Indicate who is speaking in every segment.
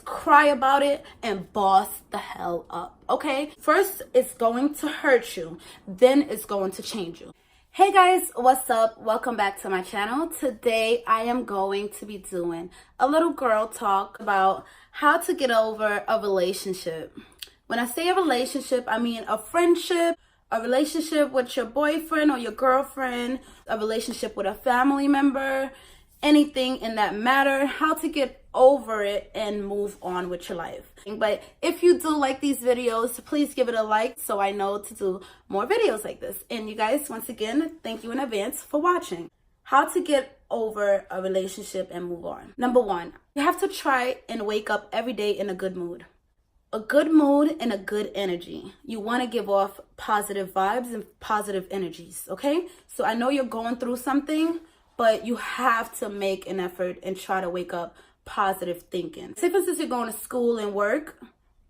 Speaker 1: cry about it and boss the hell up, okay? First, it's going to hurt you, then it's going to change you. Hey guys, what's up? Welcome back to my channel. Today, I am going to be doing a little girl talk about how to get over a relationship. When I say a relationship, I mean a friendship, a relationship with your boyfriend or your girlfriend, a relationship with a family member, anything in that matter, how to get over it and move on with your life. But if you do like these videos, please give it a like so I know to do more videos like this. And you guys, once again, thank you in advance for watching. How to get over a relationship and move on. Number one, you have to try and wake up every day in a good mood. A good mood and a good energy. You want to give off positive vibes and positive energies, okay? So I know you're going through something, but you have to make an effort and try to wake up positive thinking. Say for instance, you're going to school and work,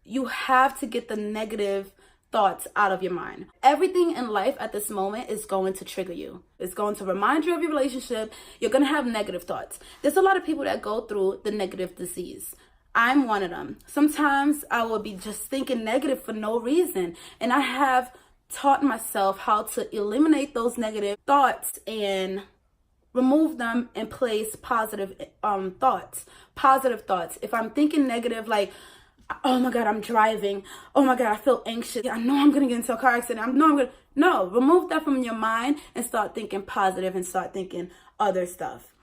Speaker 1: you have to get the negative thoughts out of your mind. Everything in life at this moment is going to trigger you. It's going to remind you of your relationship. You're going to have negative thoughts. There's a lot of people that go through the negative disease. I'm one of them. Sometimes I will be just thinking negative for no reason. And I have taught myself how to eliminate those negative thoughts and remove them and place positive thoughts. Positive thoughts. If I'm thinking negative, like, oh my God, I'm driving. Oh my God, I feel anxious. I know I'm going to get into a car accident. No, remove that from your mind and start thinking positive and start thinking other stuff.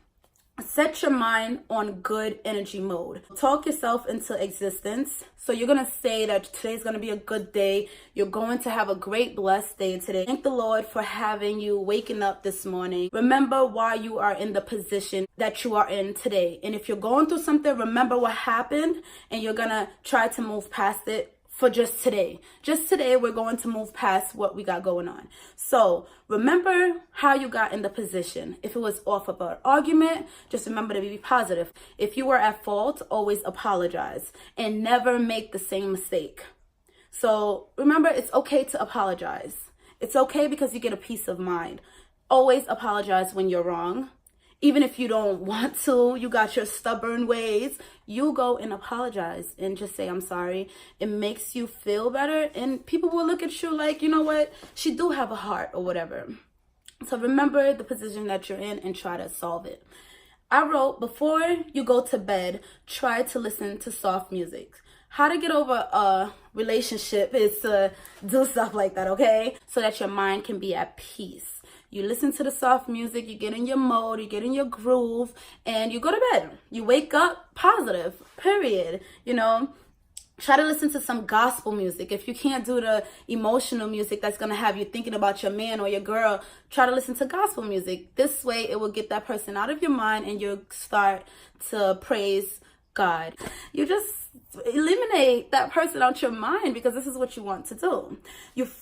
Speaker 1: Set your mind on good energy mode. Talk yourself into existence. So you're going to say that today's going to be a good day. You're going to have a great, blessed day today. Thank the Lord for having you waking up this morning. Remember why you are in the position that you are in today. And if you're going through something, remember what happened and you're going to try to move past it. For just today. Just today, we're going to move past what we got going on. So remember how you got in the position. If it was off of an argument, just remember to be positive. If you were at fault, always apologize and never make the same mistake. So remember, it's okay to apologize. It's okay because you get a peace of mind. Always apologize when you're wrong. Even if you don't want to, you got your stubborn ways, you go and apologize and just say, I'm sorry. It makes you feel better. And people will look at you like, you know what? She do have a heart or whatever. So remember the position that you're in and try to solve it. I wrote, before you go to bed, try to listen to soft music. How to get over a relationship is to do stuff like that, okay? So that your mind can be at peace. You listen to the soft music, you get in your mode, you get in your groove, and you go to bed. You wake up positive, period. You know, try to listen to some gospel music. If you can't do the emotional music that's going to have you thinking about your man or your girl, try to listen to gospel music. This way, it will get that person out of your mind and you'll start to praise God. You just eliminate that person out your mind because this is what you want to do.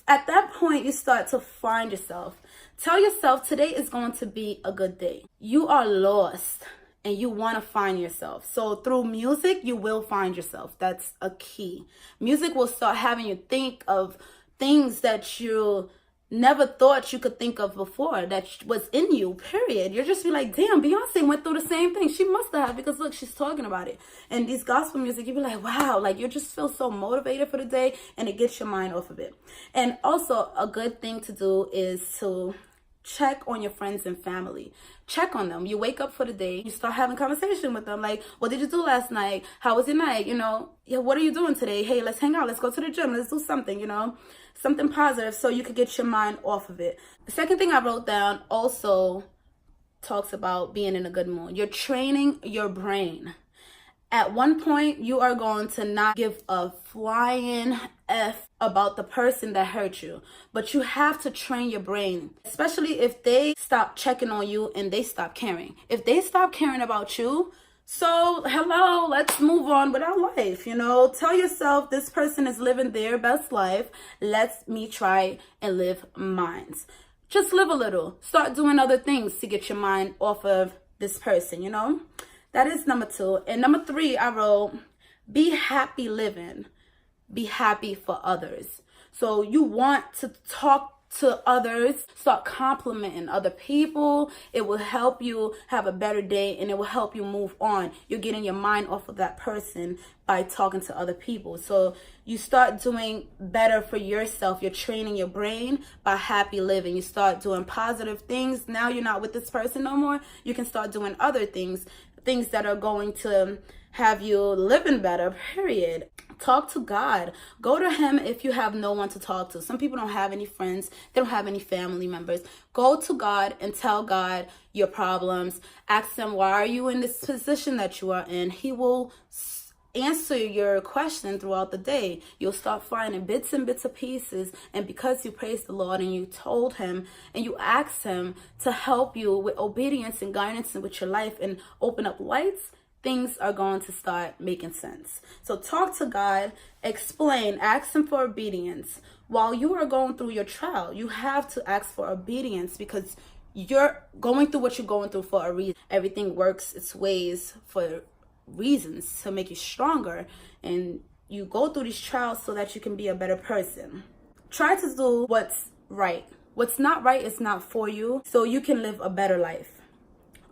Speaker 1: At that point, you start to find yourself. Tell yourself today is going to be a good day. You are lost and you want to find yourself. So through music, you will find yourself. That's a key. Music will start having you think of things that you never thought you could think of before that was in you, period. You're just be like, damn, Beyonce went through the same thing. She must have, because look, she's talking about it. And these gospel music, you be like, wow, like you just feel so motivated for the day and it gets your mind off of it. And also a good thing to do is to check on your friends and family. Check on them. You wake up for the day, you start having conversation with them. Like, what did you do last night? How was your night? You know, yeah, what are you doing today? Hey, let's hang out. Let's go to the gym. Let's do something, you know, something positive so you could get your mind off of it. The second thing I wrote down also talks about being in a good mood. You're training your brain. At one point, you are going to not give a flying F about the person that hurt you. But you have to train your brain, especially if they stop checking on you and they stop caring. If they stop caring about you, so hello, let's move on with our life. You know, tell yourself this person is living their best life. Let me try and live mine. Just live a little. Start doing other things to get your mind off of this person, you know. That is number 2. And number 3, I wrote, be happy living. Be happy for others. So you want to talk to others. Start complimenting other people. It will help you have a better day, and it will help you move on. You're getting your mind off of that person by talking to other people. So you start doing better for yourself. You're training your brain by happy living. You start doing positive things. Now you're not with this person no more. You can start doing other things that are going to have you living better, period. Talk to God. Go to him if you have no one to talk to. Some people don't have any friends. They don't have any family members. Go to God and tell God your problems. Ask him, why are you in this position that you are in? He will answer your question throughout the day. You'll start finding bits and bits of pieces. And because you praise the Lord and you told him and you asked him to help you with obedience and guidance and with your life and open up lights, things are going to start making sense. So talk to God, explain, ask him for obedience. While you are going through your trial, you have to ask for obedience because you're going through what you're going through for a reason. Everything works its ways for reasons to make you stronger, and you go through these trials so that you can be a better person. Try to do what's right. What's not right is not for you, so you can live a better life.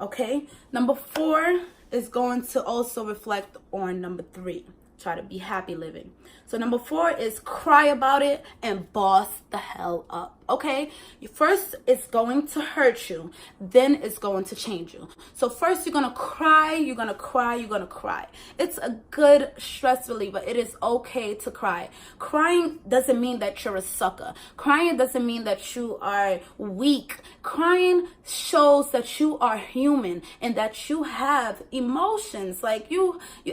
Speaker 1: Okay? Number 4 is going to also reflect on number 3. Try to be happy living. So number 4 is cry about it and boss the hell up. Okay? First, it's going to hurt you. Then it's going to change you. So first, you're going to cry. You're going to cry. You're going to cry. It's a good stress reliever. It is okay to cry. Crying doesn't mean that you're a sucker. Crying doesn't mean that you are weak. Crying shows that you are human and that you have emotions. Like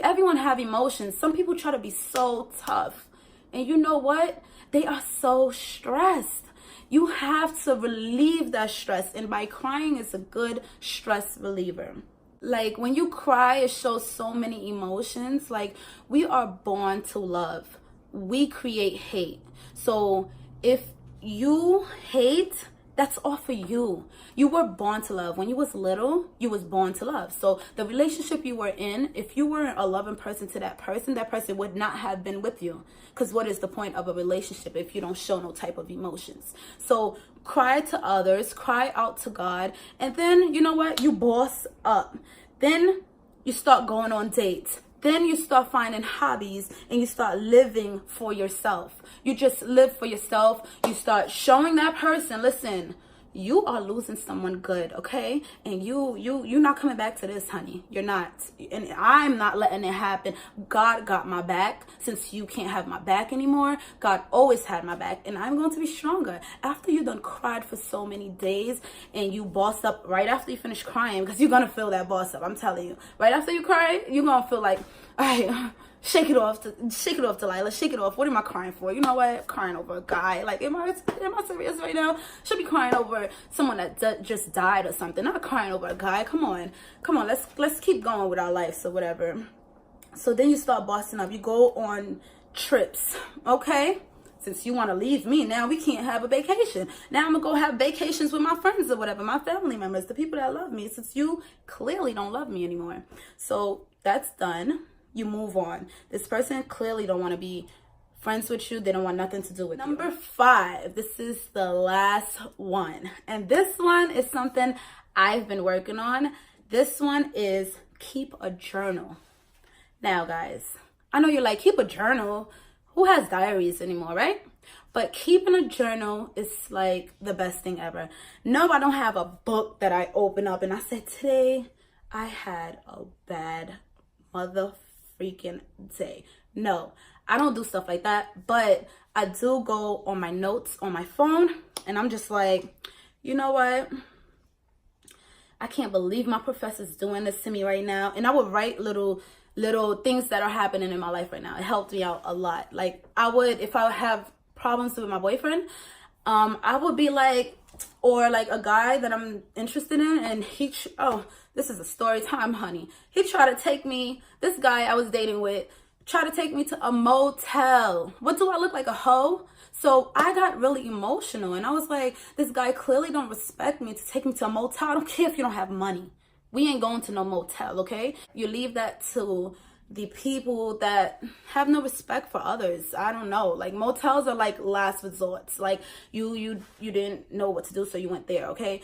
Speaker 1: everyone have emotions. Some people try to be so tough. And you know what? They are so stressed. You have to relieve that stress. And by crying, it's a good stress reliever. Like when you cry, it shows so many emotions. Like we are born to love. We create hate. So if you hate, that's all for you. You were born to love. When you was little, you was born to love. So the relationship you were in, if you weren't a loving person to that person would not have been with you. Because what is the point of a relationship if you don't show no type of emotions? So cry to others, cry out to God, and then you know what? You boss up. Then you start going on dates. Then you start finding hobbies and you start living for yourself. You just live for yourself. You start showing that person, listen, you are losing someone good, okay? And you're not coming back to this, honey. You're not. And I'm not letting it happen. God got my back. Since you can't have my back anymore, God always had my back. And I'm going to be stronger. After you done cried for so many days and you boss up right after you finish crying, because you're going to feel that boss up, I'm telling you. Right after you cry, you're going to feel like, all right, shake it off, Dilylah. Shake it off. What am I crying for? You know what? Crying over a guy. Like, am I serious right now? Should be crying over someone that just died or something. Not crying over a guy. Come on. Let's keep going with our lives or whatever. So then you start bossing up. You go on trips. Okay? Since you want to leave me, now we can't have a vacation. Now I'm going to go have vacations with my friends or whatever, my family members, the people that love me, since you clearly don't love me anymore. So that's done. You move on. This person clearly don't want to be friends with you. They don't want nothing to do with you. Number 5, this is the last one. And this one is something I've been working on. This one is keep a journal. Now, guys, I know you're like, keep a journal. Who has diaries anymore, right? But keeping a journal is like the best thing ever. No, I don't have a book that I open up and I said, today I had a bad freaking day. No, I don't do stuff like that, but I do go on my notes on my phone and I'm just like, you know what? I can't believe my professor's doing this to me right now. And I would write little things that are happening in my life right now. It helped me out a lot. Like I would, if I have problems with my boyfriend, I would be like, or like a guy that I'm interested in, and this is a story time, honey. He tried to take me, this guy I was dating with, tried to take me to a motel. What do I look like, a hoe? So I got really emotional and I was like, this guy clearly don't respect me to take me to a motel. I don't care if you don't have money. We ain't going to no motel, okay? You leave that to the people that have no respect for others. I don't know. Like, motels are like last resorts. Like, you didn't know what to do, so you went there, okay?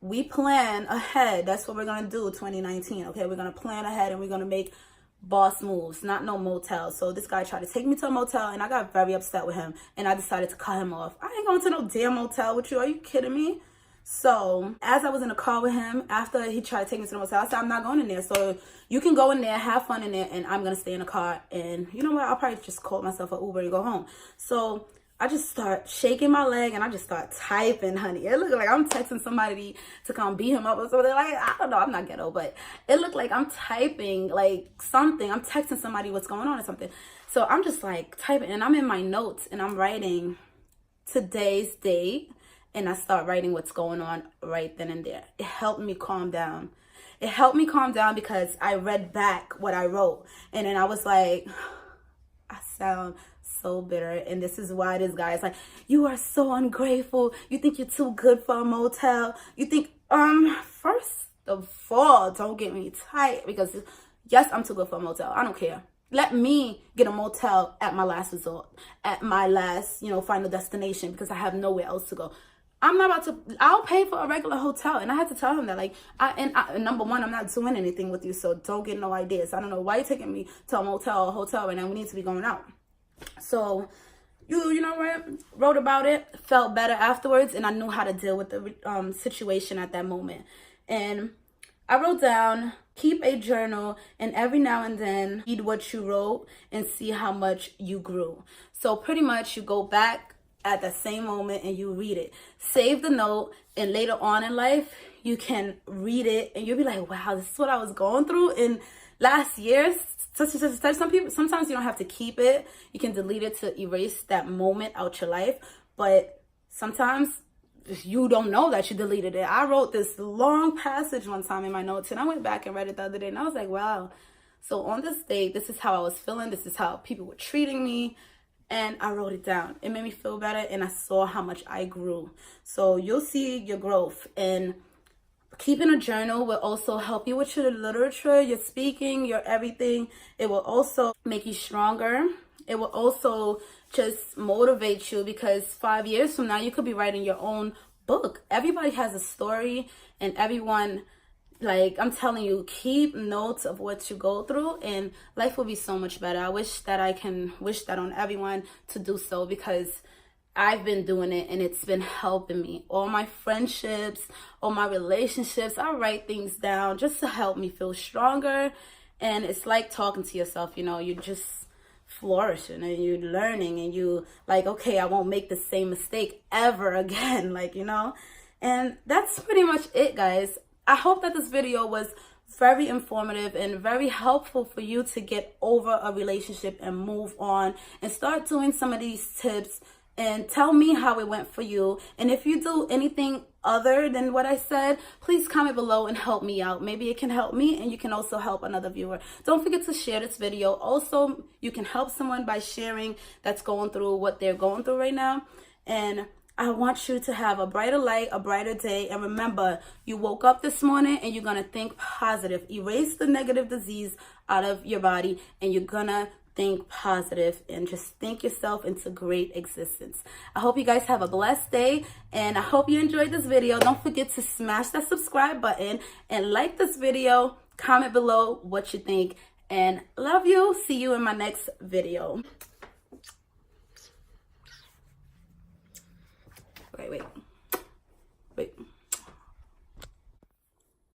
Speaker 1: We plan ahead. That's what we're gonna do 2019, okay? We're gonna plan ahead and we're gonna make boss moves, not no motel. So this guy tried to take me to a motel and I got very upset with him and I decided to cut him off. I ain't going to no damn motel with you. Are you kidding me? So as I was in the car with him, after he tried to take me to the motel, I said, I'm not going in there. So you can go in there, have fun in there, and I'm going to stay in the car. And you know what? I'll probably just call myself an Uber and go home. So I just start shaking my leg and I just start typing, honey. It looked like I'm texting somebody to come beat him up or something. Like, I don't know, I'm not ghetto, but it looked like I'm typing like something. I'm texting somebody what's going on or something. So I'm just like typing and I'm in my notes and I'm writing today's date and I start writing what's going on right then and there. It helped me calm down. It helped me calm down because I read back what I wrote and then I was like, I sound so bitter, and this is why this guy is like, you are so ungrateful. You think you're too good for a motel. You think, first of all, don't get me tight, because yes, I'm too good for a motel. I don't care. Let me get a motel at my last resort, at my last, final destination, because I have nowhere else to go. I'm not about to, I'll pay for a regular hotel. And I had to tell him that, like, number one, I'm not doing anything with you, so don't get no ideas. I don't know why you're taking me to a motel or hotel right now. We need to be going out. So, you know what? Wrote about it, felt better afterwards, and I knew how to deal with the situation at that moment. And I wrote down, keep a journal, and every now and then read what you wrote and see how much you grew. So pretty much you go back at that same moment and you read it. Save the note, and later on in life, you can read it and you'll be like, wow, this is what I was going through in last year. Sometimes you don't have to keep it. You can delete it to erase that moment out your life. But sometimes you don't know that you deleted it. I wrote this long passage one time in my notes and I went back and read it the other day and I was like, wow. So on this day, this is how I was feeling. This is how people were treating me. And I wrote it down. It made me feel better and I saw how much I grew. So you'll see your growth. And keeping a journal will also help you with your literature, your speaking, your everything. It will also make you stronger. It will also just motivate you, because 5 years from now, you could be writing your own book. Everybody has a story, and everyone, like, I'm telling you, keep notes of what you go through and life will be so much better. I wish that I can wish that on everyone to do so, because I've been doing it and it's been helping me. All my friendships, all my relationships, I write things down just to help me feel stronger. And it's like talking to yourself, you're just flourishing and you're learning and you like, okay, I won't make the same mistake ever again, And that's pretty much it, guys. I hope that this video was very informative and very helpful for you to get over a relationship and move on and start doing some of these tips. And tell me how it went for you. And if you do anything other than what I said, please comment below and help me out. Maybe it can help me and you can also help another viewer. Don't forget to share this video. Also, you can help someone by sharing that's going through what they're going through right now. And I want you to have a brighter light, a brighter day. And remember, you woke up this morning and you're going to think positive. Erase the negative disease out of your body and you're going to think positive and just think yourself into great existence. I hope you guys have a blessed day and I hope you enjoyed this video. Don't forget to smash that subscribe button and like this video. Comment below what you think and love you. See you in my next video. Wait.